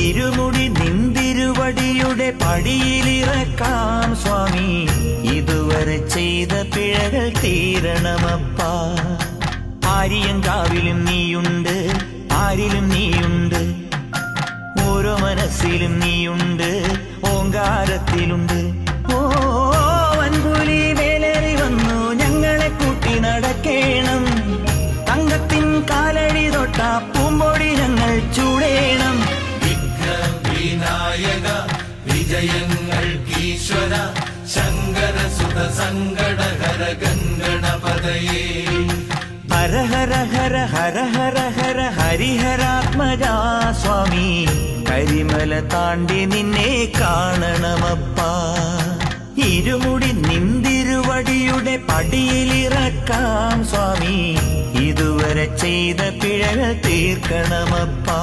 ഇരുമുടി നിന്തിരുവടിയുടെ പടിയിലിറക്കാം സ്വാമി. ഇതുവരെ ചെയ്ത പിഴകൾ തീരണമപ്പാ. ആര്യങ്കാവിലും നീയുണ്ട്, ആരിലും നീയുണ്ട്, ഓരോ മനസ്സിലും നീയുണ്ട്, ഓങ്കാരത്തിലുണ്ട്. ഓ വൻപുലി വേലേറി വന്നു ഞങ്ങളെ കൂട്ടി നടക്കേണം. തങ്കത്തിൻ കാലടി തൊട്ട പൂമ്പൊടി ഞങ്ങൾ ചൂടേണം. വിനായക വിജയങ്ങൾക്കീശ്വര ശങ്കര സുത സങ്കടഹര ഗംഗണപതയേ. ഹര ഹര ഹര ഹര ഹര ഹര ഹരിഹരാത്മജാ സ്വാമി. കരിമല താണ്ടി നിന്നെ കാണണമപ്പാ. ഇരുമുടി നിന്തിരുവടിയുടെ പടിയിലിറക്കാം സ്വാമി. ഇതുവരെ ചെയ്ത പിഴകൾ തീർക്കണമപ്പാ.